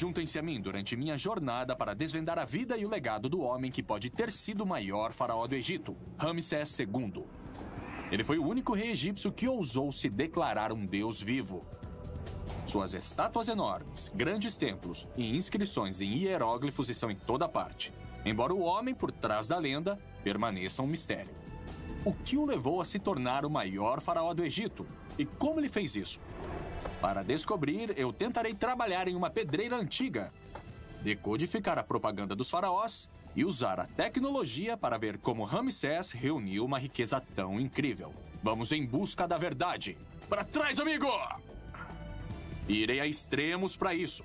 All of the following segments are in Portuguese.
Juntem-se a mim durante minha jornada para desvendar a vida e o legado do homem que pode ter sido o maior faraó do Egito, Ramsés II. Ele foi o único rei egípcio que ousou se declarar um deus vivo. Suas estátuas enormes, grandes templos e inscrições em hieróglifos estão em toda parte, embora o homem por trás da lenda permaneça um mistério. O que o levou a se tornar o maior faraó do Egito? E como ele fez isso? Para descobrir, eu tentarei trabalhar em uma pedreira antiga, decodificar a propaganda dos faraós e usar a tecnologia para ver como Ramsés reuniu uma riqueza tão incrível. Vamos em busca da verdade. Para trás, amigo! Irei a extremos para isso.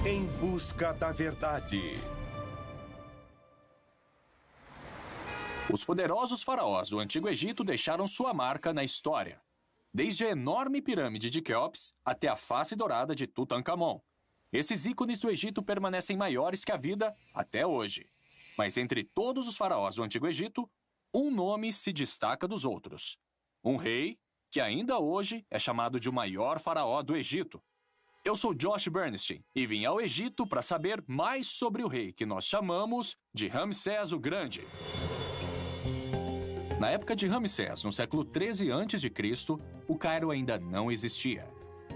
Em busca da verdade. Os poderosos faraós do Antigo Egito deixaram sua marca na história. Desde a enorme pirâmide de Quéops até a face dourada de Tutankhamon. Esses ícones do Egito permanecem maiores que a vida até hoje. Mas entre todos os faraós do Antigo Egito, um nome se destaca dos outros. Um rei que ainda hoje é chamado de o maior faraó do Egito. Eu sou Josh Bernstein e vim ao Egito para saber mais sobre o rei que nós chamamos de Ramsés o Grande. Na época de Ramsés, no século 13 a.C., o Cairo ainda não existia.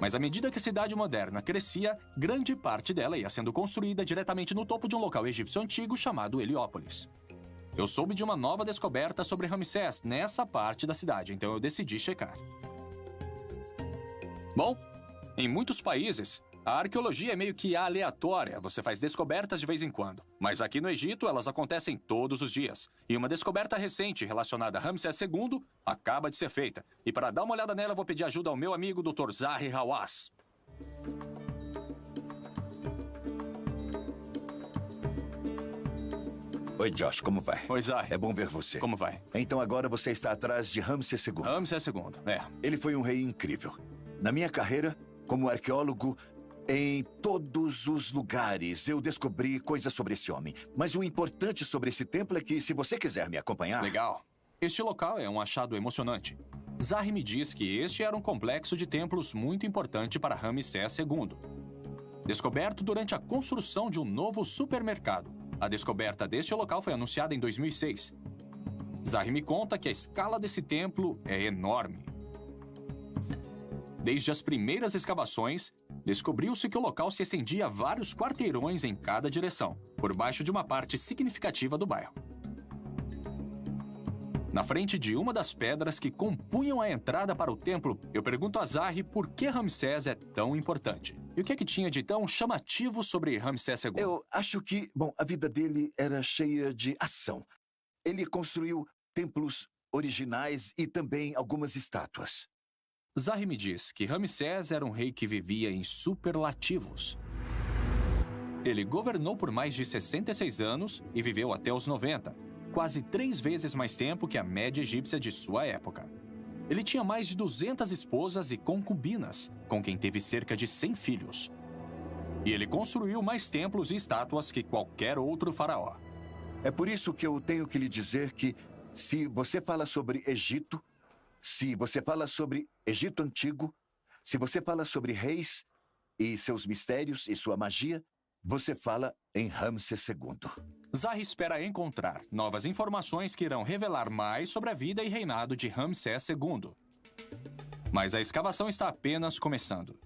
Mas à medida que a cidade moderna crescia, grande parte dela ia sendo construída diretamente no topo de um local egípcio antigo chamado Heliópolis. Eu soube de uma nova descoberta sobre Ramsés nessa parte da cidade, então eu decidi checar. Bom, em muitos países, a arqueologia é meio que aleatória, você faz descobertas de vez em quando. Mas aqui no Egito, elas acontecem todos os dias. E uma descoberta recente relacionada a Ramsés II acaba de ser feita. E para dar uma olhada nela, eu vou pedir ajuda ao meu amigo Dr. Zahi Hawass. Oi, Josh, como vai? Oi, Zahi. É bom ver você. Como vai? Então agora você está atrás de Ramsés II. Ramsés II, é. Ele foi um rei incrível. Na minha carreira, como arqueólogo, em todos os lugares eu descobri coisas sobre esse homem. Mas o importante sobre esse templo é que, se você quiser me acompanhar... Legal. Este local é um achado emocionante. Zahi me diz que este era um complexo de templos muito importante para Ramsés II. Descoberto durante a construção de um novo supermercado. A descoberta deste local foi anunciada em 2006. Zahi me conta que a escala desse templo é enorme. Desde as primeiras escavações, descobriu-se que o local se estendia a vários quarteirões em cada direção, por baixo de uma parte significativa do bairro. Na frente de uma das pedras que compunham a entrada para o templo, eu pergunto a Zahi por que Ramsés é tão importante. E o que é que tinha de tão chamativo sobre Ramsés II? Eu acho que, a vida dele era cheia de ação. Ele construiu templos originais e também algumas estátuas. Zahi me diz que Ramsés era um rei que vivia em superlativos. Ele governou por mais de 66 anos e viveu até os 90, quase 3 vezes mais tempo que a média egípcia de sua época. Ele tinha mais de 200 esposas e concubinas, com quem teve cerca de 100 filhos. E ele construiu mais templos e estátuas que qualquer outro faraó. É por isso que eu tenho que lhe dizer que, se você fala sobre Egito, se você fala sobre Egito Antigo, se você fala sobre reis e seus mistérios e sua magia, você fala em Ramsés II. Zahi espera encontrar novas informações que irão revelar mais sobre a vida e reinado de Ramsés II. Mas a escavação está apenas começando.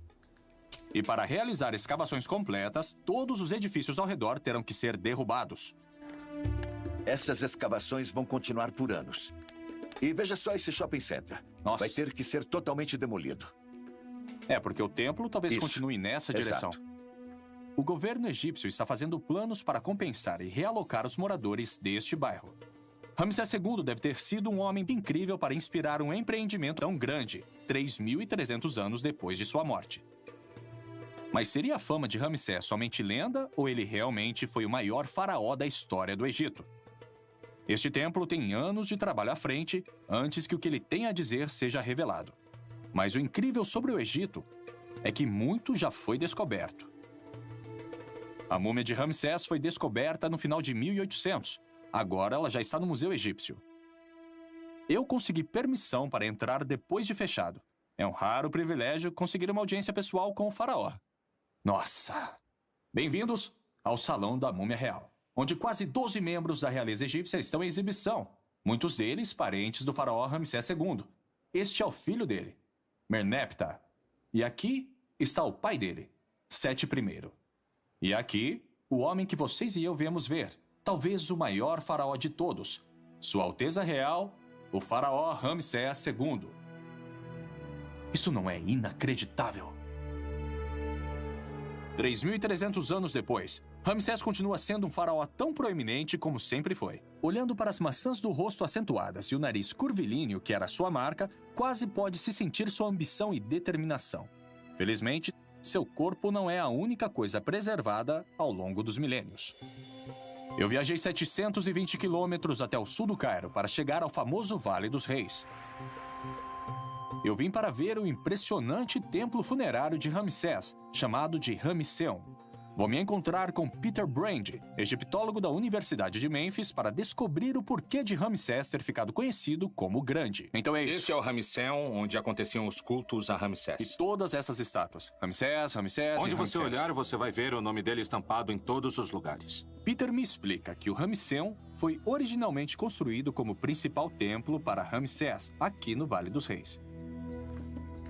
E para realizar escavações completas, todos os edifícios ao redor terão que ser derrubados. Essas escavações vão continuar por anos. E veja só esse shopping center. Nossa. Vai ter que ser totalmente demolido. É, porque o templo talvez Isso. continue nessa direção. Exato. O governo egípcio está fazendo planos para compensar e realocar os moradores deste bairro. Ramsés II deve ter sido um homem incrível para inspirar um empreendimento tão grande, 3.300 anos depois de sua morte. Mas seria a fama de Ramsés somente lenda ou ele realmente foi o maior faraó da história do Egito? Este templo tem anos de trabalho à frente antes que o que ele tem a dizer seja revelado. Mas o incrível sobre o Egito é que muito já foi descoberto. A múmia de Ramsés foi descoberta no final de 1800. Agora ela já está no Museu Egípcio. Eu consegui permissão para entrar depois de fechado. É um raro privilégio conseguir uma audiência pessoal com o faraó. Nossa! Bem-vindos ao Salão da Múmia Real, onde quase 12 membros da realeza egípcia estão em exibição. Muitos deles parentes do faraó Ramsés II. Este é o filho dele, Merneptah. E aqui está o pai dele, Sete I. E aqui, o homem que vocês e eu viemos ver, talvez o maior faraó de todos, Sua Alteza Real, o faraó Ramsés II. Isso não é inacreditável? 3.300 anos depois, Ramsés continua sendo um faraó tão proeminente como sempre foi. Olhando para as maçãs do rosto acentuadas e o nariz curvilíneo que era sua marca, quase pode-se sentir sua ambição e determinação. Felizmente, seu corpo não é a única coisa preservada ao longo dos milênios. Eu viajei 720 quilômetros até o sul do Cairo para chegar ao famoso Vale dos Reis. Eu vim para ver o impressionante templo funerário de Ramsés, chamado de Ramesseum. Vou me encontrar com Peter Brand, egiptólogo da Universidade de Memphis, para descobrir o porquê de Ramsés ter ficado conhecido como Grande. Então é isso. Este é o Ramesseum, onde aconteciam os cultos a Ramsés. E todas essas estátuas. Ramsés Onde e você Ramsés. olhar, você vai ver o nome dele estampado em todos os lugares. Peter me explica que o Ramesseum foi originalmente construído como principal templo para Ramsés, aqui no Vale dos Reis.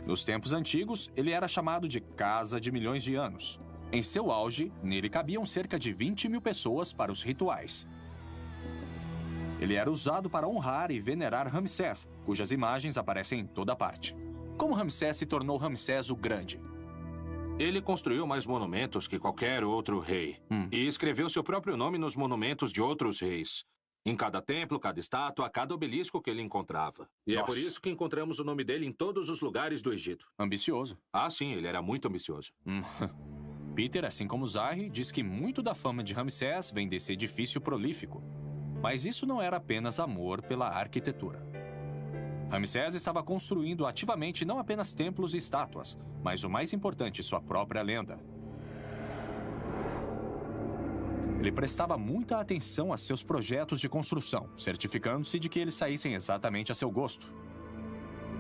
Nos tempos antigos, ele era chamado de Casa de Milhões de Anos. Em seu auge, nele cabiam cerca de 20.000 pessoas para os rituais. Ele era usado para honrar e venerar Ramsés, cujas imagens aparecem em toda parte. Como Ramsés se tornou Ramsés o Grande? Ele construiu mais monumentos que qualquer outro rei. E escreveu seu próprio nome nos monumentos de outros reis. Em cada templo, cada estátua, cada obelisco que ele encontrava. E Nossa. é por isso que encontramos o nome dele em todos os lugares do Egito. Ambicioso. Ah, sim, ele era muito ambicioso. Peter, assim como Zahi, diz que muito da fama de Ramsés vem desse edifício prolífico. Mas isso não era apenas amor pela arquitetura. Ramsés estava construindo ativamente não apenas templos e estátuas, mas o mais importante, sua própria lenda. Ele prestava muita atenção a seus projetos de construção, certificando-se de que eles saíssem exatamente a seu gosto.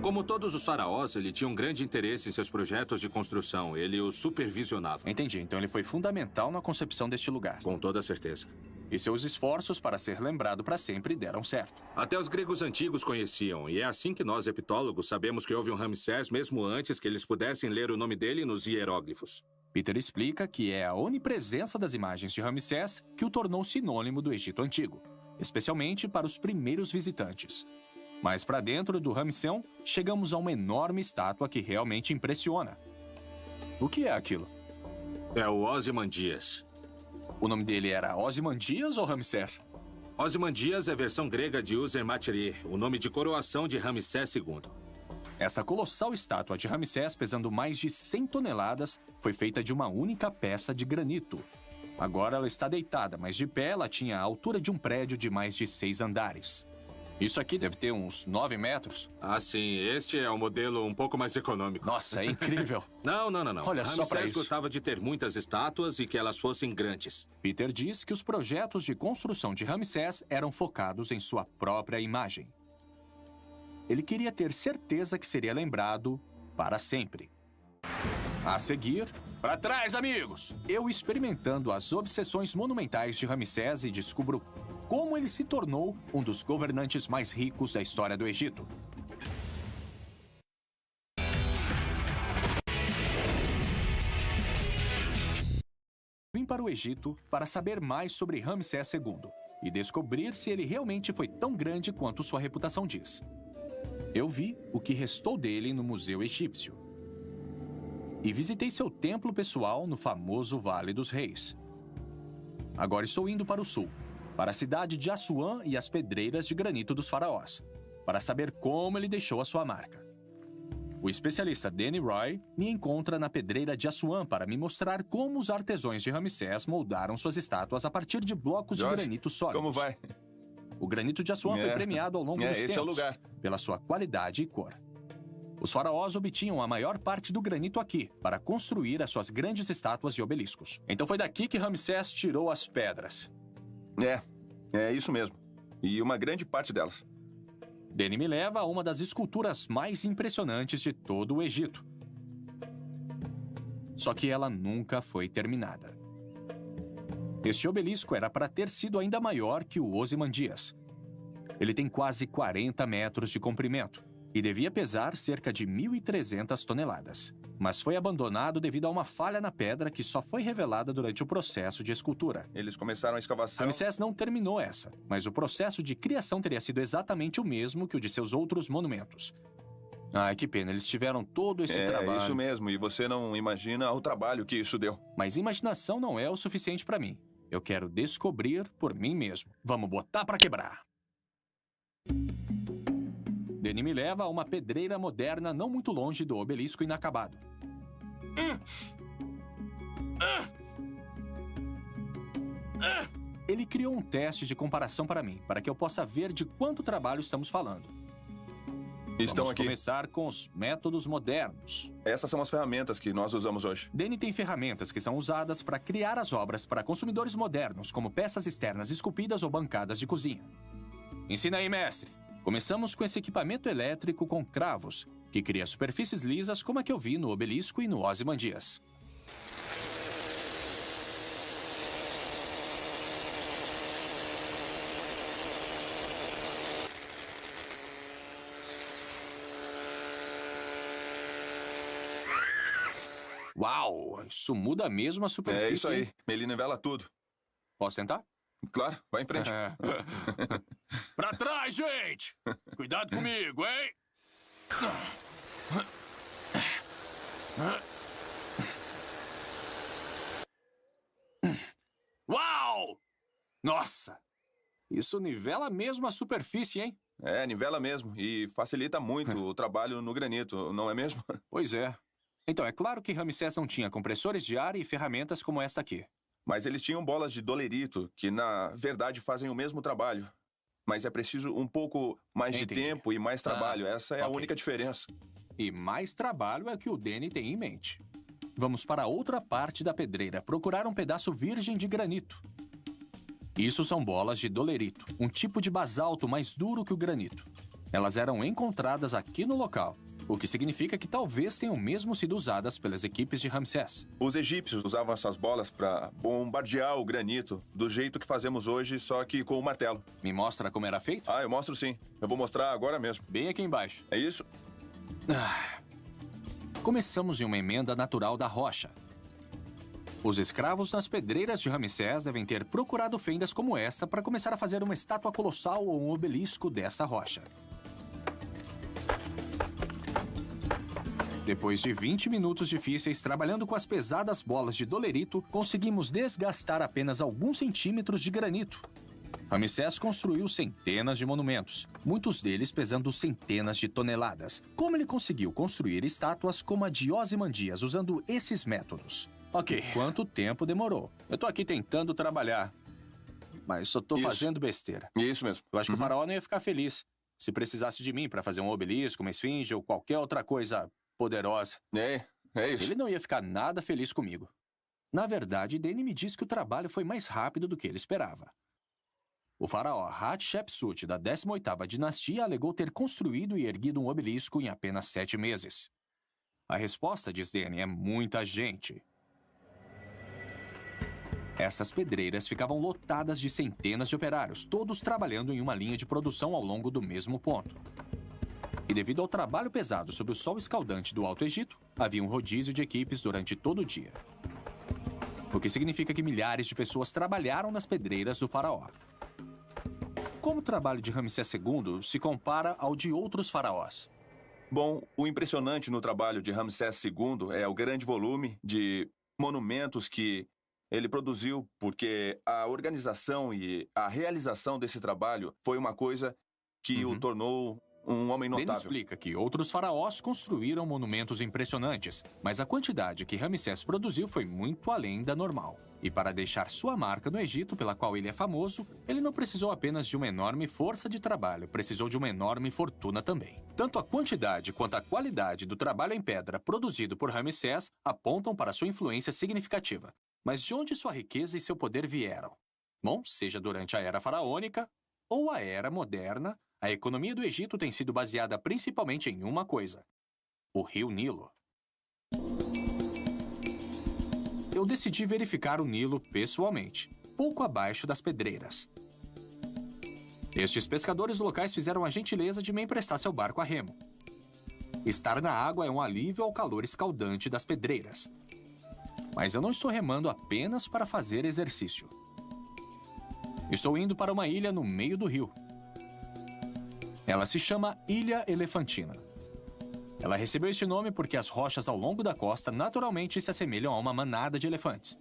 Como todos os faraós, ele tinha um grande interesse em seus projetos de construção. Ele os supervisionava. Entendi, então ele foi fundamental na concepção deste lugar. Com toda certeza. E seus esforços para ser lembrado para sempre deram certo. Até os gregos antigos conheciam, e é assim que nós, epitólogos, sabemos que houve um Ramsés mesmo antes que eles pudessem ler o nome dele nos hieróglifos. Peter explica que é a onipresença das imagens de Ramsés que o tornou sinônimo do Egito Antigo, especialmente para os primeiros visitantes. Mas para dentro do Ramesseum, chegamos a uma enorme estátua que realmente impressiona. O que é aquilo? É o Ozymandias. O nome dele era Ozymandias ou Ramsés? Ozymandias é a versão grega de User-Matri, o nome de coroação de Ramsés II. Essa colossal estátua de Ramsés, pesando mais de 100 toneladas, foi feita de uma única peça de granito. Agora ela está deitada, mas de pé ela tinha a altura de um prédio de mais de 6 andares. Isso aqui deve ter uns 9 metros. Ah, sim. Este é o modelo um pouco mais econômico. Nossa, é incrível. Não. Olha só pra Ramsés isso. gostava de ter muitas estátuas e que elas fossem grandes. Peter diz que os projetos de construção de Ramsés eram focados em sua própria imagem. Ele queria ter certeza que seria lembrado para sempre. A seguir, para trás, amigos! Eu experimentando as obsessões monumentais de Ramsés e descubro como ele se tornou um dos governantes mais ricos da história do Egito. Vim para o Egito para saber mais sobre Ramsés II e descobrir se ele realmente foi tão grande quanto sua reputação diz. Eu vi o que restou dele no Museu Egípcio e visitei seu templo pessoal no famoso Vale dos Reis. Agora estou indo para o sul, para a cidade de Assuã e as pedreiras de granito dos faraós, para saber como ele deixou a sua marca. O especialista Danny Roy me encontra na pedreira de Assuã para me mostrar como os artesãos de Ramsés moldaram suas estátuas a partir de blocos de granito sólidos. Como vai? O granito de Assuã foi premiado ao longo dos esse tempos é o lugar. pela sua qualidade e cor. Os faraós obtinham a maior parte do granito aqui para construir as suas grandes estátuas e obeliscos. Então foi daqui que Ramsés tirou as pedras. É isso mesmo. E uma grande parte delas. Danny me leva a uma das esculturas mais impressionantes de todo o Egito. Só que ela nunca foi terminada. Este obelisco era para ter sido ainda maior que o Ozymandias. Ele tem quase 40 metros de comprimento e devia pesar cerca de 1.300 toneladas. Mas foi abandonado devido a uma falha na pedra que só foi revelada durante o processo de escultura. Eles começaram a escavação. Ramsés não terminou essa, mas o processo de criação teria sido exatamente o mesmo que o de seus outros monumentos. Ai, que pena, eles tiveram todo esse trabalho. É isso mesmo, e você não imagina o trabalho que isso deu. Mas imaginação não é o suficiente para mim. Eu quero descobrir por mim mesmo. Vamos botar para quebrar. Danny me leva a uma pedreira moderna não muito longe do obelisco inacabado. Ele criou um teste de comparação para mim, para que eu possa ver de quanto trabalho estamos falando. Estão Vamos aqui. começar com os métodos modernos. Essas são as ferramentas que nós usamos hoje. Danny tem ferramentas que são usadas para criar as obras para consumidores modernos, como peças externas esculpidas ou bancadas de cozinha. Ensina aí, mestre. Começamos com esse equipamento elétrico com cravos, que cria superfícies lisas como a que eu vi no obelisco e no Ozymandias. Uau, isso muda mesmo a superfície. É isso aí. Ele nivela tudo. Posso tentar? Claro, vai em frente. Pra trás, gente! Cuidado comigo, hein? Uau! Nossa! Isso nivela mesmo a superfície, hein? É, nivela mesmo. E facilita muito o trabalho no granito, não é mesmo? Pois é. Então, é claro que Ramsés não tinha compressores de ar e ferramentas como esta aqui. Mas eles tinham bolas de dolerito, que na verdade fazem o mesmo trabalho. Mas é preciso um pouco mais de Entendi. tempo e mais trabalho. Essa é a ok. única diferença. E mais trabalho é o que o Danny tem em mente. Vamos para a outra parte da pedreira, procurar um pedaço virgem de granito. Isso são bolas de dolerito, um tipo de basalto mais duro que o granito. Elas eram encontradas aqui no local, o que significa que talvez tenham mesmo sido usadas pelas equipes de Ramsés. Os egípcios usavam essas bolas para bombardear o granito, do jeito que fazemos hoje, só que com o martelo. Me mostra como era feito? Ah, eu mostro sim. Eu vou mostrar agora mesmo. Bem aqui embaixo. É isso? Começamos em uma emenda natural da rocha. Os escravos nas pedreiras de Ramsés devem ter procurado fendas como esta para começar a fazer uma estátua colossal ou um obelisco dessa rocha. Depois de 20 minutos difíceis trabalhando com as pesadas bolas de dolerito, conseguimos desgastar apenas alguns centímetros de granito. Ramsés construiu centenas de monumentos, muitos deles pesando centenas de toneladas. Como ele conseguiu construir estátuas como a de Ozymandias usando esses métodos? Ok, quanto tempo demorou? Eu tô aqui tentando trabalhar, mas só tô Isso. fazendo besteira. Isso mesmo. Eu acho que o faraó não ia ficar feliz se precisasse de mim para fazer um obelisco, uma esfinge ou qualquer outra coisa poderosa. É isso. Ele não ia ficar nada feliz comigo. Na verdade, Danny me disse que o trabalho foi mais rápido do que ele esperava. O faraó Hatshepsut, da 18ª dinastia, alegou ter construído e erguido um obelisco em apenas 7 meses. A resposta, diz Danny, é muita gente. Essas pedreiras ficavam lotadas de centenas de operários, todos trabalhando em uma linha de produção ao longo do mesmo ponto. E devido ao trabalho pesado sob o sol escaldante do Alto Egito, havia um rodízio de equipes durante todo o dia. O que significa que milhares de pessoas trabalharam nas pedreiras do faraó. Como o trabalho de Ramsés II se compara ao de outros faraós? Bom, o impressionante no trabalho de Ramsés II é o grande volume de monumentos que ele produziu, porque a organização e a realização desse trabalho foi uma coisa que o tornou um homem Ele notável. explica que outros faraós construíram monumentos impressionantes, mas a quantidade que Ramsés produziu foi muito além da normal. E para deixar sua marca no Egito, pela qual ele é famoso, ele não precisou apenas de uma enorme força de trabalho, precisou de uma enorme fortuna também. Tanto a quantidade quanto a qualidade do trabalho em pedra produzido por Ramsés apontam para sua influência significativa. Mas de onde sua riqueza e seu poder vieram? Bom, seja durante a Era Faraônica ou a Era Moderna, a economia do Egito tem sido baseada principalmente em uma coisa: o rio Nilo. Eu decidi verificar o Nilo pessoalmente, pouco abaixo das pedreiras. Estes pescadores locais fizeram a gentileza de me emprestar seu barco a remo. Estar na água é um alívio ao calor escaldante das pedreiras. Mas eu não estou remando apenas para fazer exercício. Estou indo para uma ilha no meio do rio. Ela se chama Ilha Elefantina. Ela recebeu este nome porque as rochas ao longo da costa naturalmente se assemelham a uma manada de elefantes.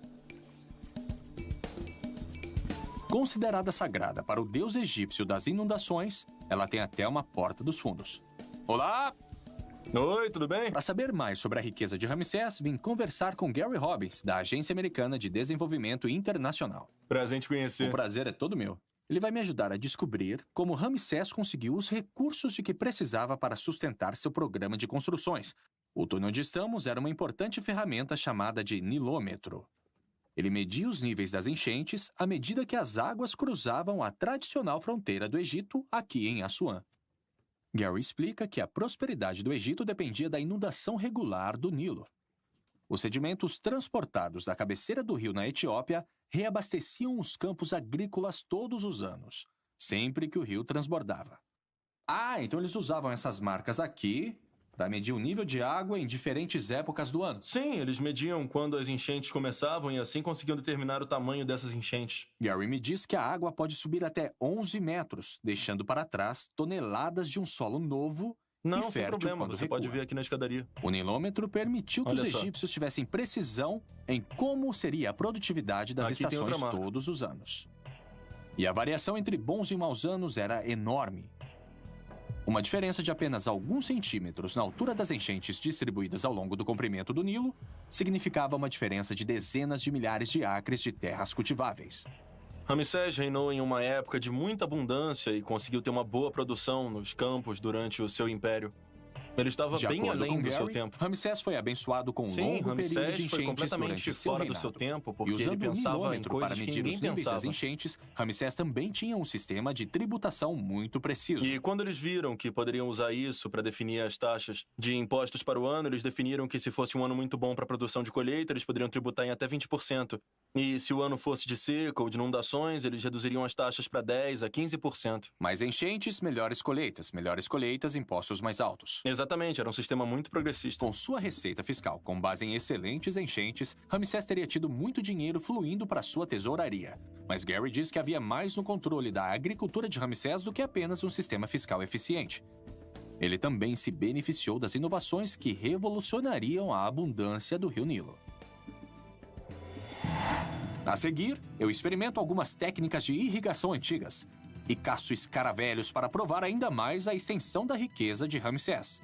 Considerada sagrada para o deus egípcio das inundações, ela tem até uma porta dos fundos. Olá! Oi, tudo bem? Para saber mais sobre a riqueza de Ramsés, vim conversar com Gary Robbins, da Agência Americana de Desenvolvimento Internacional. Prazer em te conhecer. O prazer é todo meu. Ele vai me ajudar a descobrir como Ramsés conseguiu os recursos de que precisava para sustentar seu programa de construções. O túnel onde estamos era uma importante ferramenta chamada de nilômetro. Ele media os níveis das enchentes à medida que as águas cruzavam a tradicional fronteira do Egito aqui em Assuã. Gary explica que a prosperidade do Egito dependia da inundação regular do Nilo. Os sedimentos transportados da cabeceira do rio na Etiópia reabasteciam os campos agrícolas todos os anos, sempre que o rio transbordava. Ah, então eles usavam essas marcas aqui para medir o nível de água em diferentes épocas do ano. Sim, eles mediam quando as enchentes começavam e assim conseguiam determinar o tamanho dessas enchentes. Gary me diz que a água pode subir até 11 metros, deixando para trás toneladas de um solo novo Não, e sem fértil problema, quando você recua. pode ver aqui na escadaria. O nilômetro permitiu que Olha os só. egípcios tivessem precisão em como seria a produtividade das Aqui tem outra estações marca. todos os anos. E a variação entre bons e maus anos era enorme. Uma diferença de apenas alguns centímetros na altura das enchentes distribuídas ao longo do comprimento do Nilo significava uma diferença de dezenas de milhares de acres de terras cultiváveis. Ramsés reinou em uma época de muita abundância e conseguiu ter uma boa produção nos campos durante o seu império. Ele estava De bem acordo além com do seu Gary, tempo. Ramsés foi abençoado com um Sim, longo período de Ramsés foi enchentes completamente durante seu fora do reinado. seu tempo, E porque ele usando o pensava em nilômetro para coisas que medir os ninguém níveis das pensava. enchentes, Ramsés também tinha um sistema de tributação muito preciso. E quando eles viram que poderiam usar isso para definir as taxas de impostos para o ano, eles definiram que se fosse um ano muito bom para a produção de colheita, eles poderiam tributar em até 20%. E se o ano fosse de seca ou de inundações, eles reduziriam as taxas para 10% a 15%. Mais enchentes, melhores colheitas, impostos mais altos. Exatamente, era um sistema muito progressista. Com sua receita fiscal com base em excelentes enchentes, Ramsés teria tido muito dinheiro fluindo para sua tesouraria. Mas Gary diz que havia mais no controle da agricultura de Ramsés do que apenas um sistema fiscal eficiente. Ele também se beneficiou das inovações que revolucionariam a abundância do rio Nilo. A seguir, eu experimento algumas técnicas de irrigação antigas e caço escaravelhos para provar ainda mais a extensão da riqueza de Ramsés.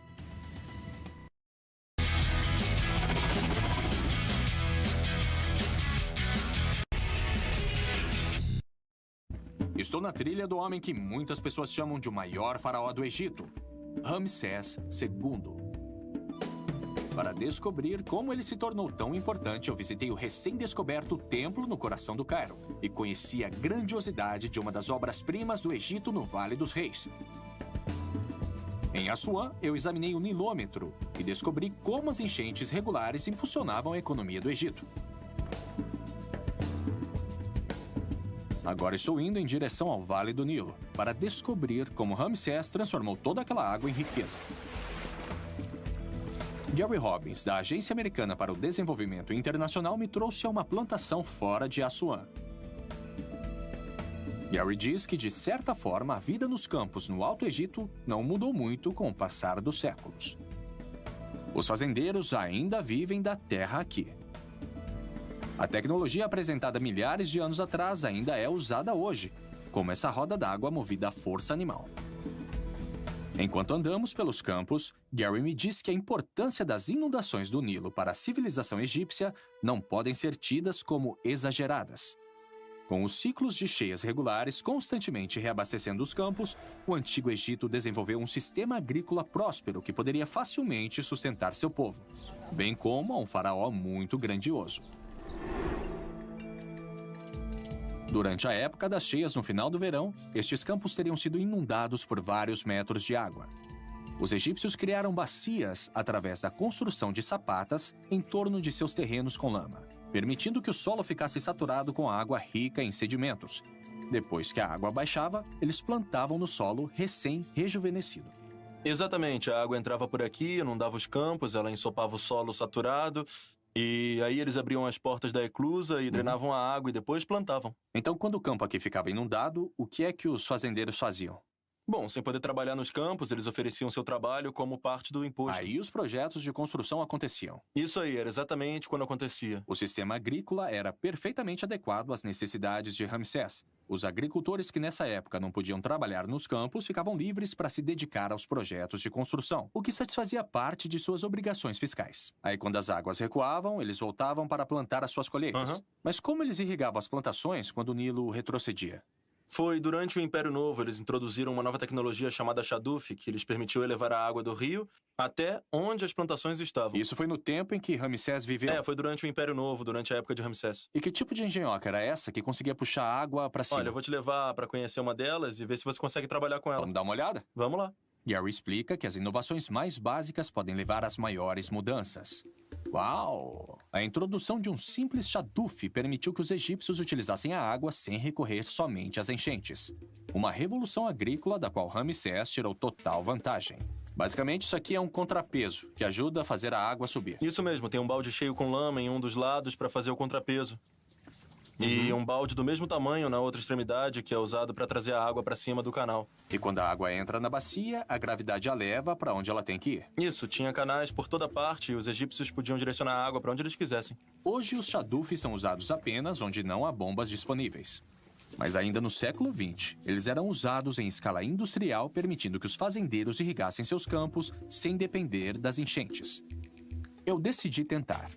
Estou na trilha do homem que muitas pessoas chamam de o maior faraó do Egito, Ramsés II. Para descobrir como ele se tornou tão importante, eu visitei o recém-descoberto templo no coração do Cairo e conheci a grandiosidade de uma das obras-primas do Egito no Vale dos Reis. Em Assuã, eu examinei o nilômetro e descobri como as enchentes regulares impulsionavam a economia do Egito. Agora estou indo em direção ao Vale do Nilo para descobrir como Ramsés transformou toda aquela água em riqueza. Gary Robbins, da Agência Americana para o Desenvolvimento Internacional, me trouxe a uma plantação fora de Assuã. Gary diz que, de certa forma, a vida nos campos no Alto Egito não mudou muito com o passar dos séculos. Os fazendeiros ainda vivem da terra aqui. A tecnologia apresentada milhares de anos atrás ainda é usada hoje, como essa roda d'água movida à força animal. Enquanto andamos pelos campos, Gary me diz que a importância das inundações do Nilo para a civilização egípcia não podem ser tidas como exageradas. Com os ciclos de cheias regulares constantemente reabastecendo os campos, o Antigo Egito desenvolveu um sistema agrícola próspero que poderia facilmente sustentar seu povo, bem como a um faraó muito grandioso. Durante a época das cheias no final do verão, estes campos teriam sido inundados por vários metros de água. Os egípcios criaram bacias através da construção de sapatas em torno de seus terrenos com lama, permitindo que o solo ficasse saturado com água rica em sedimentos. Depois que a água baixava, eles plantavam no solo recém-rejuvenescido. Exatamente, a água entrava por aqui, inundava os campos, ela ensopava o solo saturado, e aí eles abriam as portas da eclusa e drenavam a água e depois plantavam. Então, quando o campo aqui ficava inundado, o que é que os fazendeiros faziam? Bom, sem poder trabalhar nos campos, eles ofereciam seu trabalho como parte do imposto. Aí os projetos de construção aconteciam. Isso aí, era exatamente quando acontecia. O sistema agrícola era perfeitamente adequado às necessidades de Ramsés. Os agricultores que nessa época não podiam trabalhar nos campos ficavam livres para se dedicar aos projetos de construção, o que satisfazia parte de suas obrigações fiscais. Aí, quando as águas recuavam, eles voltavam para plantar as suas colheitas. Mas como eles irrigavam as plantações quando o Nilo retrocedia? Foi durante o Império Novo, eles introduziram uma nova tecnologia chamada Shaduf, que lhes permitiu elevar a água do rio até onde as plantações estavam. Isso foi no tempo em que Ramsés viveu? Foi durante o Império Novo, durante a época de Ramsés. E que tipo de engenhoca era essa que conseguia puxar água para cima? Olha, eu vou te levar para conhecer uma delas e ver se você consegue trabalhar com ela. Vamos dar uma olhada? Vamos lá. Gary explica que as inovações mais básicas podem levar às maiores mudanças. Uau! A introdução de um simples Shaduf permitiu que os egípcios utilizassem a água sem recorrer somente às enchentes. Uma revolução agrícola da qual Ramsés tirou total vantagem. Basicamente, isso aqui é um contrapeso, que ajuda a fazer a água subir. Isso mesmo, tem um balde cheio com lama em um dos lados para fazer o contrapeso. E um balde do mesmo tamanho na outra extremidade, que é usado para trazer a água para cima do canal. E quando a água entra na bacia, a gravidade a leva para onde ela tem que ir. Isso, tinha canais por toda parte e os egípcios podiam direcionar a água para onde eles quisessem. Hoje, os Shadufs são usados apenas onde não há bombas disponíveis. Mas ainda no século XX, eles eram usados em escala industrial, permitindo que os fazendeiros irrigassem seus campos sem depender das enchentes. Eu decidi tentar.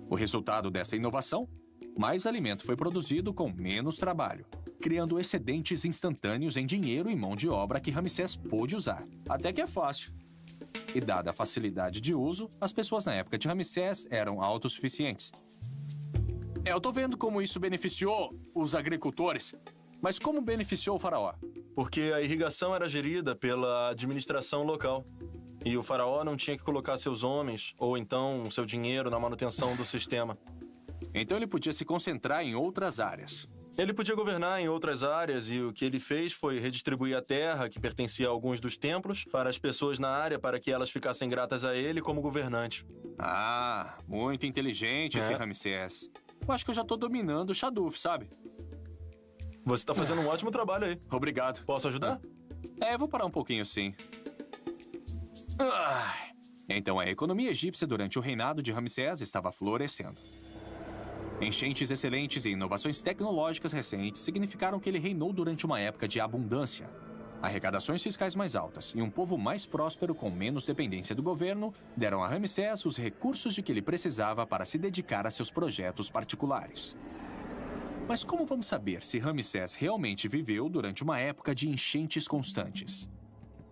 O resultado dessa inovação? Mais alimento foi produzido com menos trabalho, criando excedentes instantâneos em dinheiro e mão de obra que Ramsés pôde usar. Até que é fácil. E dada a facilidade de uso, as pessoas na época de Ramsés eram autossuficientes. Eu tô vendo como isso beneficiou os agricultores, mas como beneficiou o faraó? Porque a irrigação era gerida pela administração local. E o faraó não tinha que colocar seus homens, ou então seu dinheiro na manutenção do sistema. Então ele podia se concentrar em outras áreas. Ele podia governar em outras áreas e o que ele fez foi redistribuir a terra, que pertencia a alguns dos templos, para as pessoas na área para que elas ficassem gratas a ele como governante. Ah, muito inteligente esse Ramsés. Eu acho que eu já tô dominando o Shaduf, sabe? Você tá fazendo um ótimo trabalho aí. Obrigado. Posso ajudar? Eu vou parar um pouquinho, sim. Então, a economia egípcia durante o reinado de Ramsés estava florescendo. Enchentes excelentes e inovações tecnológicas recentes significaram que ele reinou durante uma época de abundância. Arrecadações fiscais mais altas e um povo mais próspero com menos dependência do governo deram a Ramsés os recursos de que ele precisava para se dedicar a seus projetos particulares. Mas como vamos saber se Ramsés realmente viveu durante uma época de enchentes constantes?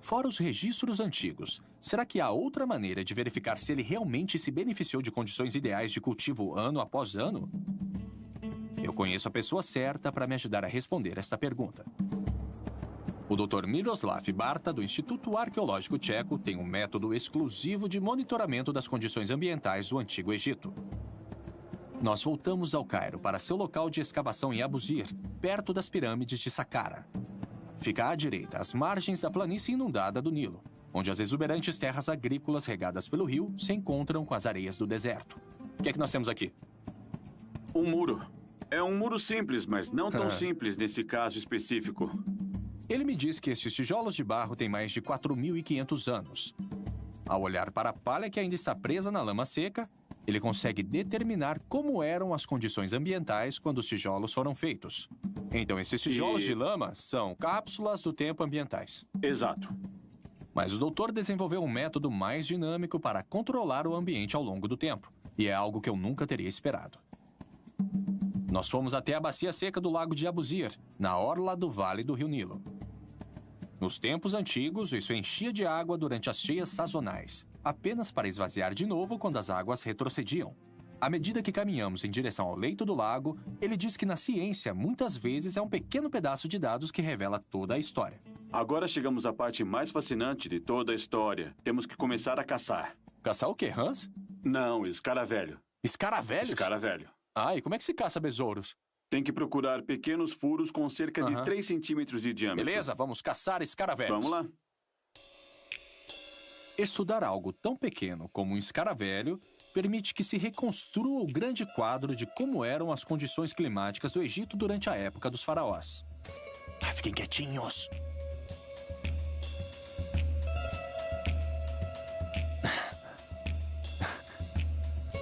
Fora os registros antigos, será que há outra maneira de verificar se ele realmente se beneficiou de condições ideais de cultivo ano após ano? Eu conheço a pessoa certa para me ajudar a responder esta pergunta. O Dr. Miroslav Barta, do Instituto Arqueológico Tcheco, tem um método exclusivo de monitoramento das condições ambientais do Antigo Egito. Nós voltamos ao Cairo para seu local de escavação em Abusir, perto das pirâmides de Saqqara. Fica à direita, às margens da planície inundada do Nilo, onde as exuberantes terras agrícolas regadas pelo rio se encontram com as areias do deserto. O que é que nós temos aqui? Um muro. É um muro simples, mas não tão simples nesse caso específico. Ele me diz que estes tijolos de barro têm mais de 4.500 anos. Ao olhar para a palha que ainda está presa na lama seca, ele consegue determinar como eram as condições ambientais quando os tijolos foram feitos. Então, esses tijolos de lama são cápsulas do tempo ambientais. Exato. Mas o doutor desenvolveu um método mais dinâmico para controlar o ambiente ao longo do tempo. E é algo que eu nunca teria esperado. Nós fomos até a bacia seca do lago de Abusir, na orla do vale do rio Nilo. Nos tempos antigos, isso enchia de água durante as cheias sazonais, apenas para esvaziar de novo quando as águas retrocediam. À medida que caminhamos em direção ao leito do lago, ele diz que na ciência, muitas vezes, é um pequeno pedaço de dados que revela toda a história. Agora chegamos à parte mais fascinante de toda a história. Temos que começar a caçar. Caçar o quê, Hans? Não, escaravelho. Escaravelhos? Escaravelho. Ah, e como é que se caça besouros? Tem que procurar pequenos furos com cerca de 3 centímetros de diâmetro. Beleza, vamos caçar escaravelhos. Vamos lá. Estudar algo tão pequeno como um escaravelho permite que se reconstrua o grande quadro de como eram as condições climáticas do Egito durante a época dos faraós. Fiquem quietinhos.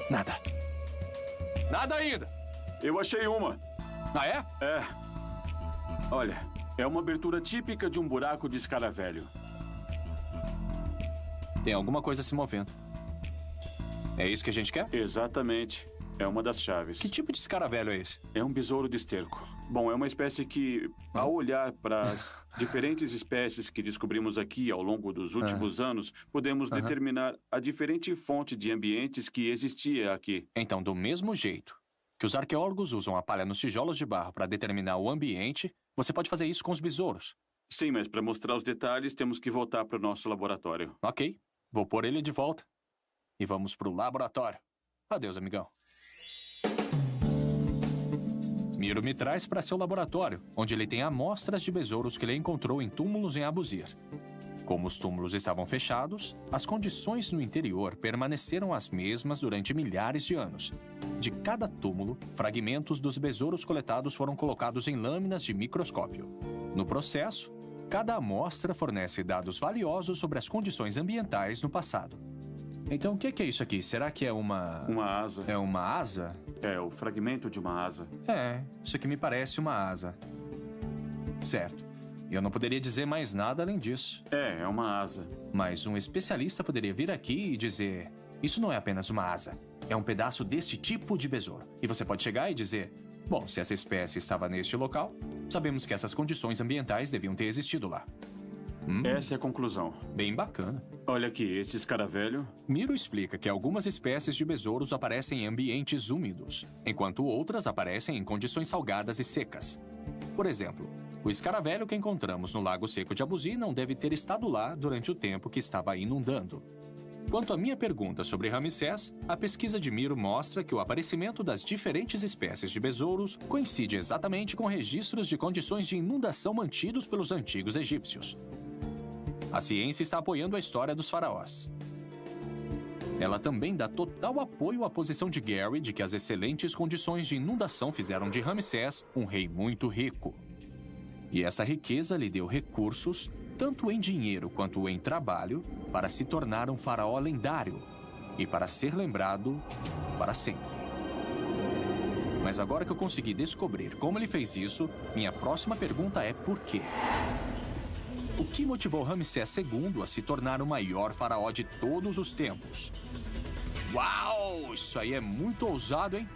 Nada. Nada ainda. Eu achei uma. Ah, é? É. Olha, é uma abertura típica de um buraco de escaravelho. Tem alguma coisa se movendo. É isso que a gente quer? Exatamente. É uma das chaves. Que tipo de escaravelho é esse? É um besouro de esterco. Bom, é uma espécie que, ao olhar para as diferentes espécies que descobrimos aqui ao longo dos últimos anos, podemos determinar a diferente fonte de ambientes que existia aqui. Então, do mesmo jeito que os arqueólogos usam a palha nos tijolos de barro para determinar o ambiente, você pode fazer isso com os besouros. Sim, mas para mostrar os detalhes, temos que voltar para o nosso laboratório. Ok, vou pôr ele de volta. E vamos para o laboratório. Adeus, amigão. Miro me traz para seu laboratório, onde ele tem amostras de besouros que ele encontrou em túmulos em Abusir. Como os túmulos estavam fechados, as condições no interior permaneceram as mesmas durante milhares de anos. De cada túmulo, fragmentos dos besouros coletados foram colocados em lâminas de microscópio. No processo, cada amostra fornece dados valiosos sobre as condições ambientais no passado. Então, o que é isso aqui? Será que é uma... Uma asa. É uma asa? É, o fragmento de uma asa. É, isso aqui me parece uma asa. Certo. Eu não poderia dizer mais nada além disso. É uma asa. Mas um especialista poderia vir aqui e dizer: isso não é apenas uma asa, é um pedaço deste tipo de besouro. E você pode chegar e dizer: bom, se essa espécie estava neste local, sabemos que essas condições ambientais deviam ter existido lá. Essa é a conclusão. Bem bacana. Olha aqui, esse escaravelho... Miro explica que algumas espécies de besouros aparecem em ambientes úmidos, enquanto outras aparecem em condições salgadas e secas. Por exemplo, o escaravelho que encontramos no Lago Seco de Abuzi não deve ter estado lá durante o tempo que estava inundando. Quanto à minha pergunta sobre Ramsés, a pesquisa de Miro mostra que o aparecimento das diferentes espécies de besouros coincide exatamente com registros de condições de inundação mantidos pelos antigos egípcios. A ciência está apoiando a história dos faraós. Ela também dá total apoio à posição de Gary de que as excelentes condições de inundação fizeram de Ramsés um rei muito rico. E essa riqueza lhe deu recursos, tanto em dinheiro quanto em trabalho, para se tornar um faraó lendário e para ser lembrado para sempre. Mas agora que eu consegui descobrir como ele fez isso, minha próxima pergunta é por quê? O que motivou Ramsés II a se tornar o maior faraó de todos os tempos? Uau! Isso aí é muito ousado, hein?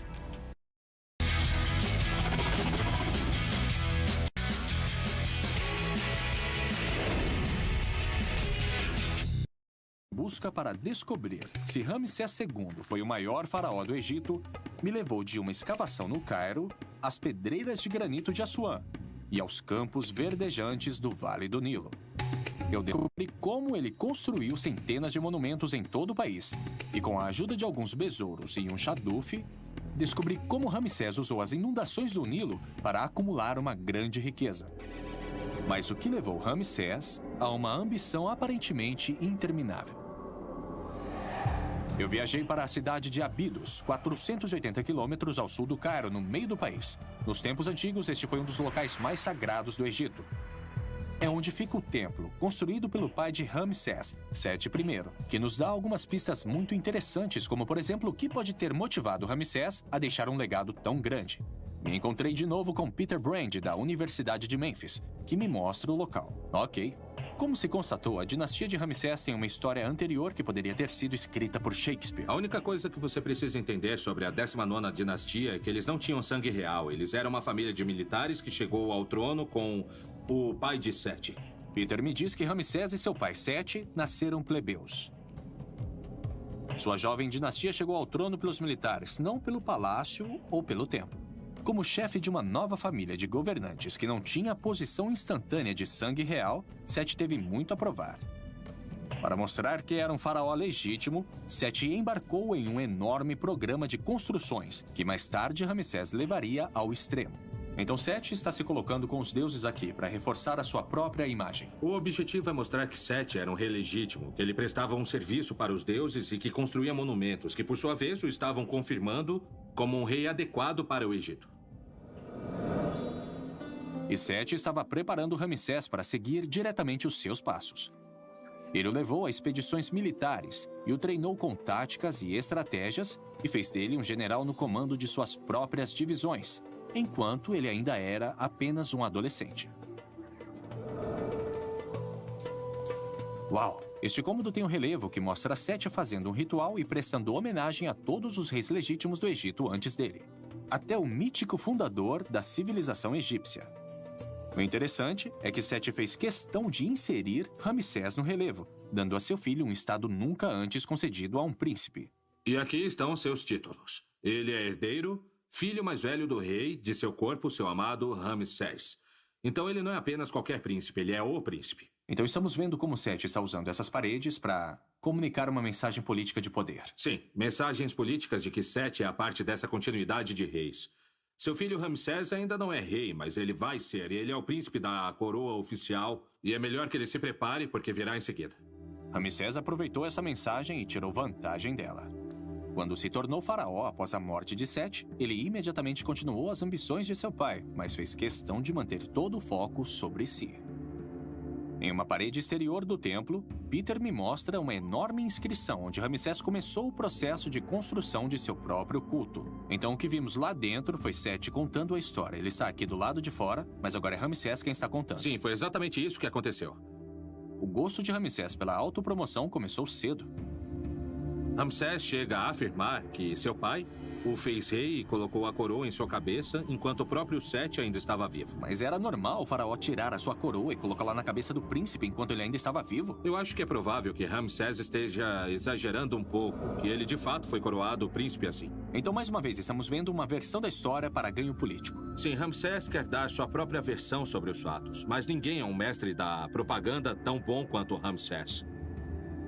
Busca para descobrir se Ramsés II foi o maior faraó do Egito me levou de uma escavação no Cairo às pedreiras de granito de Assuã e aos campos verdejantes do Vale do Nilo. Eu descobri como ele construiu centenas de monumentos em todo o país e, com a ajuda de alguns besouros e um chadufe, descobri como Ramsés usou as inundações do Nilo para acumular uma grande riqueza. Mas o que levou Ramsés a uma ambição aparentemente interminável? Eu viajei para a cidade de Abidos, 480 quilômetros ao sul do Cairo, no meio do país. Nos tempos antigos, este foi um dos locais mais sagrados do Egito. É onde fica o templo, construído pelo pai de Ramsés, Sete I, que nos dá algumas pistas muito interessantes, como, por exemplo, o que pode ter motivado Ramsés a deixar um legado tão grande. Me encontrei de novo com Peter Brand, da Universidade de Memphis, que me mostra o local. Ok. Como se constatou, a dinastia de Ramsés tem uma história anterior que poderia ter sido escrita por Shakespeare. A única coisa que você precisa entender sobre a 19ª dinastia é que eles não tinham sangue real. Eles eram uma família de militares que chegou ao trono com o pai de Sete. Peter me diz que Ramsés e seu pai Sete nasceram plebeus. Sua jovem dinastia chegou ao trono pelos militares, não pelo palácio ou pelo templo. Como chefe de uma nova família de governantes que não tinha a posição instantânea de sangue real, Sete teve muito a provar. Para mostrar que era um faraó legítimo, Sete embarcou em um enorme programa de construções, que mais tarde Ramsés levaria ao extremo. Então Sete está se colocando com os deuses aqui para reforçar a sua própria imagem. O objetivo é mostrar que Sete era um rei legítimo, que ele prestava um serviço para os deuses e que construía monumentos, que por sua vez o estavam confirmando como um rei adequado para o Egito. E Sete estava preparando Ramsés para seguir diretamente os seus passos. Ele o levou a expedições militares e o treinou com táticas e estratégias e fez dele um general no comando de suas próprias divisões, enquanto ele ainda era apenas um adolescente. Uau! Este cômodo tem um relevo que mostra Sete fazendo um ritual e prestando homenagem a todos os reis legítimos do Egito antes dele, até o mítico fundador da civilização egípcia. O interessante é que Sete fez questão de inserir Ramsés no relevo, dando a seu filho um estado nunca antes concedido a um príncipe. E aqui estão seus títulos. Ele é herdeiro, filho mais velho do rei, de seu corpo, seu amado Ramsés. Então ele não é apenas qualquer príncipe, ele é o príncipe. Então estamos vendo como Sete está usando essas paredes para comunicar uma mensagem política de poder. Sim, mensagens políticas de que Sete é a parte dessa continuidade de reis. Seu filho Ramsés ainda não é rei, mas ele vai ser. Ele é o príncipe da coroa oficial e é melhor que ele se prepare porque virá em seguida. Ramsés aproveitou essa mensagem e tirou vantagem dela. Quando se tornou faraó após a morte de Sete, ele imediatamente continuou as ambições de seu pai, mas fez questão de manter todo o foco sobre si. Em uma parede exterior do templo, Peter me mostra uma enorme inscrição onde Ramsés começou o processo de construção de seu próprio culto. Então o que vimos lá dentro foi Sete contando a história. Ele está aqui do lado de fora, mas agora é Ramsés quem está contando. Sim, foi exatamente isso que aconteceu. O gosto de Ramsés pela autopromoção começou cedo. Ramsés chega a afirmar que seu pai o fez rei e colocou a coroa em sua cabeça enquanto o próprio Sete ainda estava vivo. Mas era normal o faraó tirar a sua coroa e colocá-la na cabeça do príncipe enquanto ele ainda estava vivo? Eu acho que é provável que Ramsés esteja exagerando um pouco, que ele de fato foi coroado príncipe assim. Então, mais uma vez, estamos vendo uma versão da história para ganho político. Sim, Ramsés quer dar sua própria versão sobre os fatos, mas ninguém é um mestre da propaganda tão bom quanto Ramsés.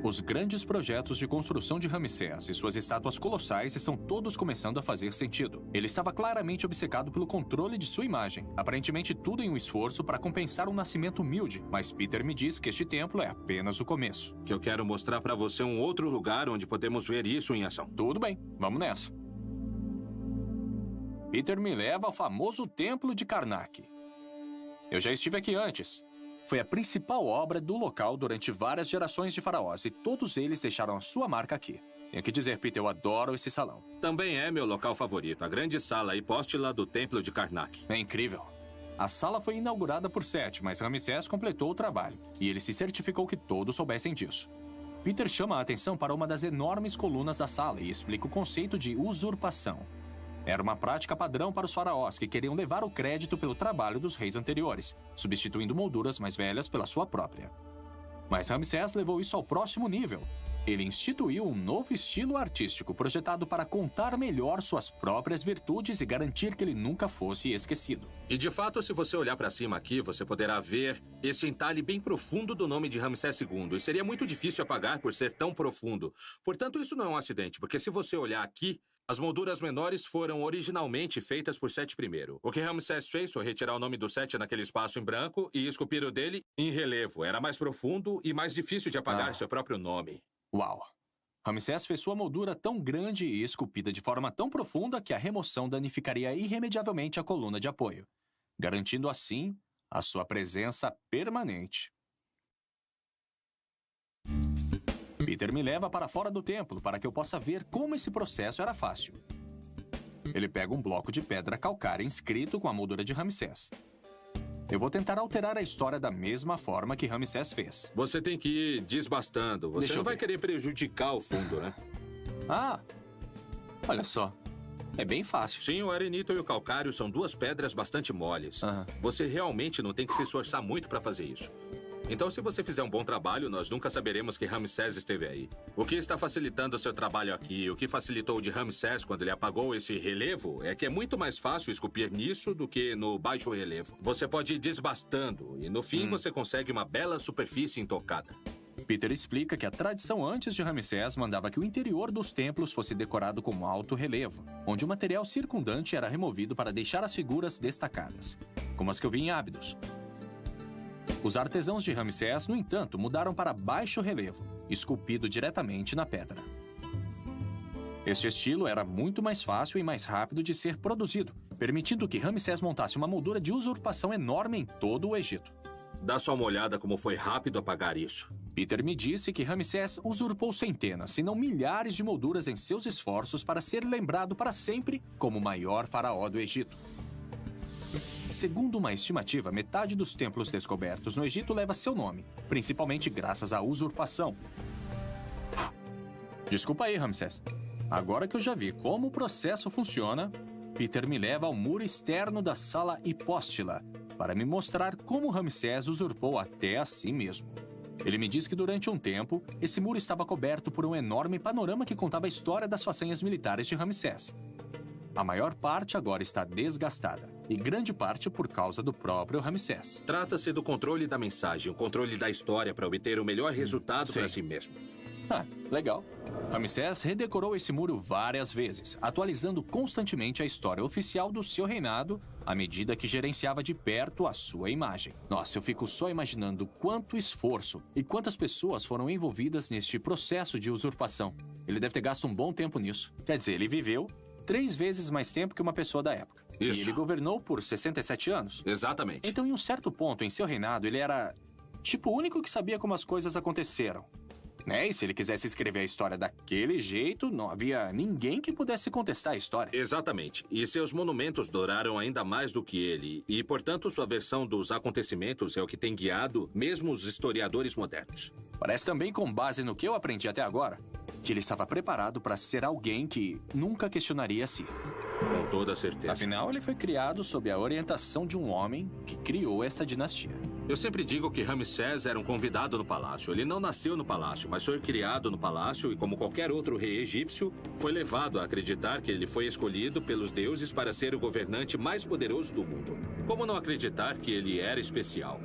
Os grandes projetos de construção de Ramsés e suas estátuas colossais estão todos começando a fazer sentido. Ele estava claramente obcecado pelo controle de sua imagem, aparentemente tudo em um esforço para compensar um nascimento humilde, mas Peter me diz que este templo é apenas o começo. Que eu quero mostrar para você um outro lugar onde podemos ver isso em ação. Tudo bem, vamos nessa. Peter me leva ao famoso templo de Karnak. Eu já estive aqui antes. Foi a principal obra do local durante várias gerações de faraós e todos eles deixaram a sua marca aqui. Tenho que dizer, Peter, eu adoro esse salão. Também é meu local favorito, a grande sala hipóstila do Templo de Karnak. É incrível. A sala foi inaugurada por Sete, mas Ramsés completou o trabalho e ele se certificou que todos soubessem disso. Peter chama a atenção para uma das enormes colunas da sala e explica o conceito de usurpação. Era uma prática padrão para os faraós que queriam levar o crédito pelo trabalho dos reis anteriores, substituindo molduras mais velhas pela sua própria. Mas Ramsés levou isso ao próximo nível. Ele instituiu um novo estilo artístico projetado para contar melhor suas próprias virtudes e garantir que ele nunca fosse esquecido. E de fato, se você olhar para cima aqui, você poderá ver esse entalhe bem profundo do nome de Ramsés II. E seria muito difícil apagar por ser tão profundo. Portanto, isso não é um acidente, porque se você olhar aqui, as molduras menores foram originalmente feitas por Sete I. O que Ramsés fez foi retirar o nome do Sete naquele espaço em branco e esculpir o dele em relevo. Era mais profundo e mais difícil de apagar seu próprio nome. Uau! Ramsés fez sua moldura tão grande e esculpida de forma tão profunda que a remoção danificaria irremediavelmente a coluna de apoio, garantindo assim a sua presença permanente. Peter me leva para fora do templo para que eu possa ver como esse processo era fácil. Ele pega um bloco de pedra calcária inscrito com a moldura de Ramsés. Eu vou tentar alterar a história da mesma forma que Ramsés fez. Você tem que ir desbastando. Você não vai querer prejudicar o fundo, né? Ah, olha só. É bem fácil. Sim, o arenito e o calcário são duas pedras bastante moles. Você realmente não tem que se esforçar muito para fazer isso. Então, se você fizer um bom trabalho, nós nunca saberemos que Ramsés esteve aí. O que está facilitando o seu trabalho aqui, o que facilitou o de Ramsés quando ele apagou esse relevo, é que é muito mais fácil esculpir nisso do que no baixo relevo. Você pode ir desbastando e, no fim, você consegue uma bela superfície intocada. Peter explica que a tradição antes de Ramsés mandava que o interior dos templos fosse decorado com alto relevo, onde o material circundante era removido para deixar as figuras destacadas, como as que eu vi em Ábidos. Os artesãos de Ramsés, no entanto, mudaram para baixo relevo, esculpido diretamente na pedra. Este estilo era muito mais fácil e mais rápido de ser produzido, permitindo que Ramsés montasse uma moldura de usurpação enorme em todo o Egito. Dá só uma olhada como foi rápido apagar isso. Peter me disse que Ramsés usurpou centenas, se não milhares de molduras em seus esforços para ser lembrado para sempre como o maior faraó do Egito. Segundo uma estimativa, metade dos templos descobertos no Egito leva seu nome, principalmente graças à usurpação. Desculpa aí, Ramsés. Agora que eu já vi como o processo funciona, Peter me leva ao muro externo da sala hipóstila para me mostrar como Ramsés usurpou até a si mesmo. Ele me diz que durante um tempo, esse muro estava coberto por um enorme panorama que contava a história das façanhas militares de Ramsés. A maior parte agora está desgastada, e grande parte por causa do próprio Ramsés. Trata-se do controle da mensagem, o controle da história para obter o melhor resultado para si mesmo. Ah, legal. Ramsés redecorou esse muro várias vezes, atualizando constantemente a história oficial do seu reinado à medida que gerenciava de perto a sua imagem. Nossa, eu fico só imaginando quanto esforço e quantas pessoas foram envolvidas neste processo de usurpação. Ele deve ter gasto um bom tempo nisso. Quer dizer, ele viveu 3 vezes mais tempo que uma pessoa da época. Isso. E ele governou por 67 anos. Exatamente. Então, em um certo ponto em seu reinado, ele era, tipo, o único que sabia como as coisas aconteceram. Né? E se ele quisesse escrever a história daquele jeito, não havia ninguém que pudesse contestar a história. Exatamente. E seus monumentos duraram ainda mais do que ele. E, portanto, sua versão dos acontecimentos é o que tem guiado mesmo os historiadores modernos. Parece também, com base no que eu aprendi até agora, que ele estava preparado para ser alguém que nunca questionaria a si. Com toda certeza. Afinal, ele foi criado sob a orientação de um homem que criou esta dinastia. Eu sempre digo que Ramsés era um convidado no palácio. Ele não nasceu no palácio, mas foi criado no palácio e, como qualquer outro rei egípcio, foi levado a acreditar que ele foi escolhido pelos deuses para ser o governante mais poderoso do mundo. Como não acreditar que ele era especial?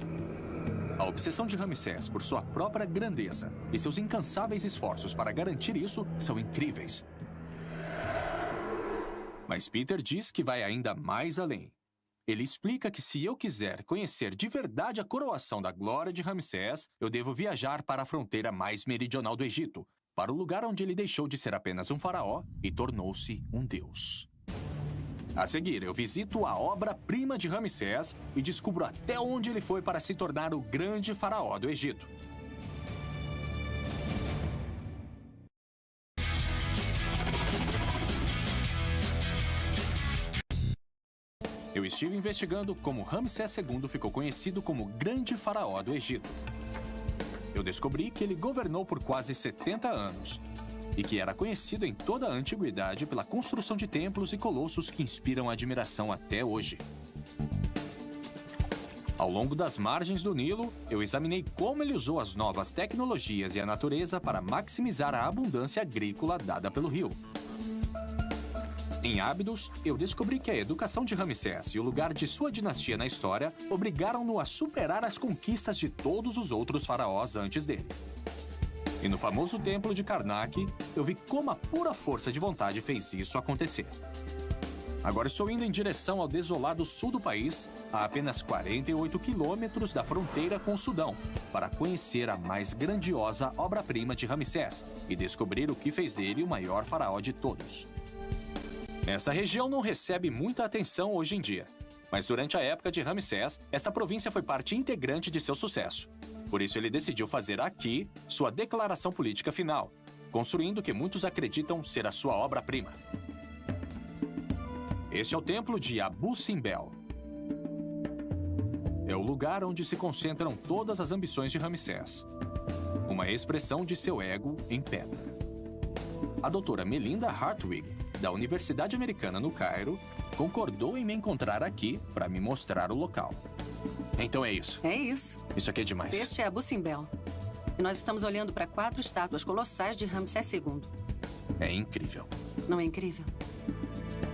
A obsessão de Ramsés por sua própria grandeza e seus incansáveis esforços para garantir isso são incríveis. Mas Peter diz que vai ainda mais além. Ele explica que se eu quiser conhecer de verdade a coroação da glória de Ramsés, eu devo viajar para a fronteira mais meridional do Egito, para o lugar onde ele deixou de ser apenas um faraó e tornou-se um deus. A seguir, eu visito a obra-prima de Ramsés e descubro até onde ele foi para se tornar o grande faraó do Egito. Eu estive investigando como Ramsés II ficou conhecido como Grande Faraó do Egito. Eu descobri que ele governou por quase 70 anos e que era conhecido em toda a antiguidade pela construção de templos e colossos que inspiram admiração até hoje. Ao longo das margens do Nilo, eu examinei como ele usou as novas tecnologias e a natureza para maximizar a abundância agrícola dada pelo rio. Em Ábidos, eu descobri que a educação de Ramsés e o lugar de sua dinastia na história obrigaram-no a superar as conquistas de todos os outros faraós antes dele. E no famoso templo de Karnak, eu vi como a pura força de vontade fez isso acontecer. Agora estou indo em direção ao desolado sul do país, a apenas 48 quilômetros da fronteira com o Sudão, para conhecer a mais grandiosa obra-prima de Ramsés e descobrir o que fez dele o maior faraó de todos. Essa região não recebe muita atenção hoje em dia, mas durante a época de Ramsés, esta província foi parte integrante de seu sucesso. Por isso ele decidiu fazer aqui sua declaração política final, construindo o que muitos acreditam ser a sua obra-prima. Este é o templo de Abu Simbel. É o lugar onde se concentram todas as ambições de Ramsés, uma expressão de seu ego em pedra. A doutora Melinda Hartwig, da Universidade Americana no Cairo, concordou em me encontrar aqui para me mostrar o local. Então é isso. É isso. Isso aqui é demais. Este é Abu Simbel. E nós estamos olhando para 4 estátuas colossais de Ramsés II. É incrível. Não é incrível?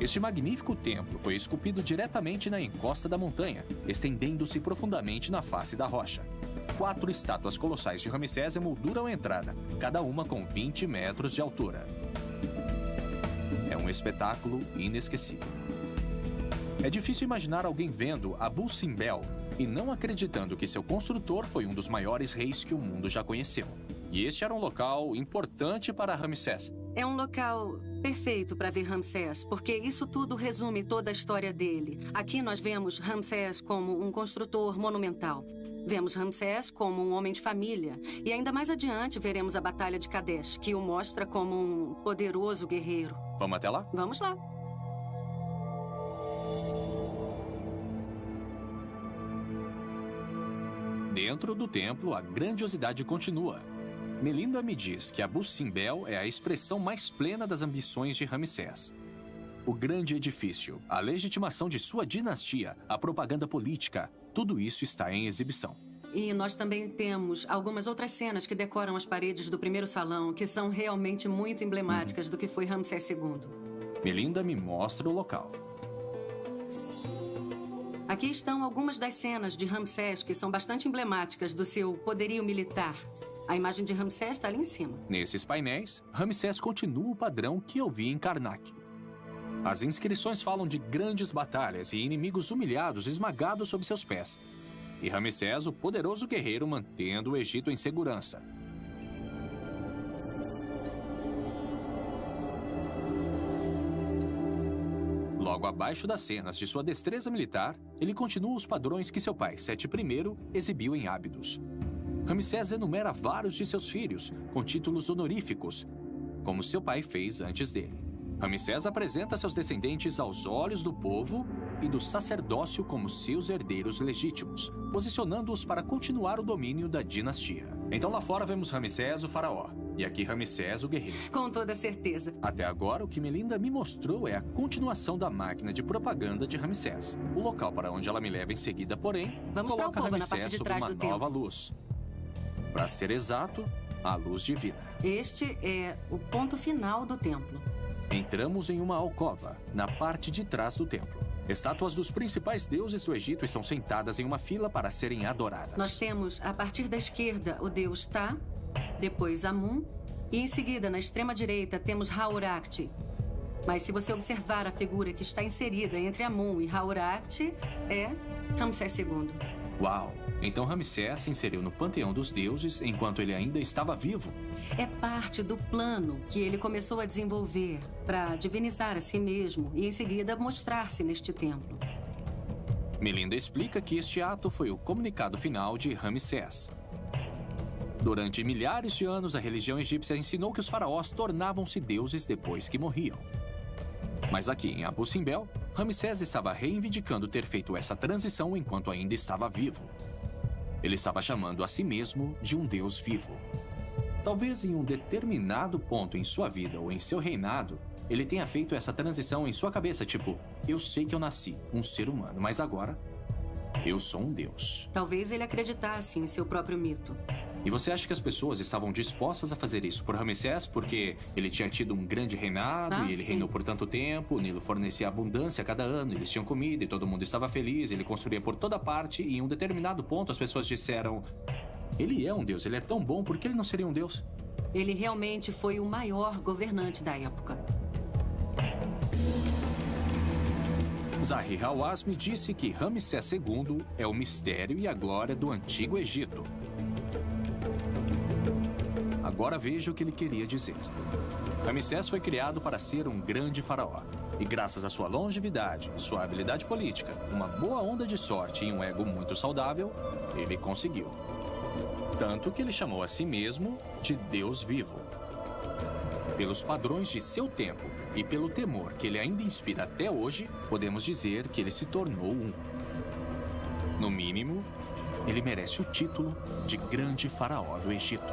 Este magnífico templo foi esculpido diretamente na encosta da montanha, estendendo-se profundamente na face da rocha. 4 estátuas colossais de Ramsés emolduram a entrada, cada uma com 20 metros de altura. É um espetáculo inesquecível. É difícil imaginar alguém vendo Abu Simbel e não acreditando que seu construtor foi um dos maiores reis que o mundo já conheceu. E este era um local importante para Ramsés. É um local perfeito para ver Ramsés, porque isso tudo resume toda a história dele. Aqui nós vemos Ramsés como um construtor monumental. Vemos Ramsés como um homem de família. E ainda mais adiante veremos a Batalha de Kadesh, que o mostra como um poderoso guerreiro. Vamos até lá? Vamos lá. Dentro do templo, a grandiosidade continua. Melinda me diz que Abu Simbel é a expressão mais plena das ambições de Ramsés. O grande edifício, a legitimação de sua dinastia, a propaganda política, tudo isso está em exibição. E nós também temos algumas outras cenas que decoram as paredes do primeiro salão, que são realmente muito emblemáticas do que foi Ramsés II. Melinda me mostra o local. Aqui estão algumas das cenas de Ramsés que são bastante emblemáticas do seu poderio militar. A imagem de Ramsés está ali em cima. Nesses painéis, Ramsés continua o padrão que eu vi em Karnak. As inscrições falam de grandes batalhas e inimigos humilhados esmagados sob seus pés. E Ramsés, o poderoso guerreiro, mantendo o Egito em segurança. Logo abaixo das cenas de sua destreza militar, ele continua os padrões que seu pai, Sete I, exibiu em Ábidos. Ramsés enumera vários de seus filhos, com títulos honoríficos, como seu pai fez antes dele. Ramsés apresenta seus descendentes aos olhos do povo e do sacerdócio como seus herdeiros legítimos, posicionando-os para continuar o domínio da dinastia. Então lá fora vemos Ramsés, o faraó, e aqui Ramsés, o guerreiro. Com toda certeza. Até agora, o que Melinda me mostrou é a continuação da máquina de propaganda de Ramsés. O local para onde ela me leva em seguida, porém, Vamos para a coloca alcova, na Ramsés parte de sob trás uma do nova templo. luz. Para ser exato, a luz divina. Este é o ponto final do templo. Entramos em uma alcova, na parte de trás do templo. Estátuas dos principais deuses do Egito estão sentadas em uma fila para serem adoradas. Nós temos, a partir da esquerda, o deus Tá, depois Amun, e em seguida, na extrema direita, temos Hauracti. Mas se você observar a figura que está inserida entre Amun e Hauracti, é Ramsés II. Uau! Então Ramsés se inseriu no panteão dos deuses enquanto ele ainda estava vivo. É parte do plano que ele começou a desenvolver para divinizar a si mesmo e, em seguida, mostrar-se neste templo. Melinda explica que este ato foi o comunicado final de Ramsés. Durante milhares de anos, a religião egípcia ensinou que os faraós tornavam-se deuses depois que morriam. Mas aqui em Abu Simbel, Ramsés estava reivindicando ter feito essa transição enquanto ainda estava vivo. Ele estava chamando a si mesmo de um deus vivo. Talvez em um determinado ponto em sua vida ou em seu reinado, ele tenha feito essa transição em sua cabeça, tipo, eu sei que eu nasci, um ser humano, mas agora, eu sou um deus. Talvez ele acreditasse em seu próprio mito. E você acha que as pessoas estavam dispostas a fazer isso por Ramsés porque ele tinha tido um grande reinado e ele sim. reinou por tanto tempo, o Nilo fornecia abundância a cada ano, eles tinham comida e todo mundo estava feliz, ele construía por toda parte e em um determinado ponto as pessoas disseram: ele é um deus, ele é tão bom, por que ele não seria um deus? Ele realmente foi o maior governante da época. Zahi Hawass me disse que Ramsés II é o mistério e a glória do Antigo Egito. Agora veja o que ele queria dizer. Ramsés foi criado para ser um grande faraó. E graças à sua longevidade, sua habilidade política, uma boa onda de sorte e um ego muito saudável, ele conseguiu. Tanto que ele chamou a si mesmo de Deus vivo. Pelos padrões de seu tempo e pelo temor que ele ainda inspira até hoje, podemos dizer que ele se tornou um. No mínimo, ele merece o título de grande faraó do Egito.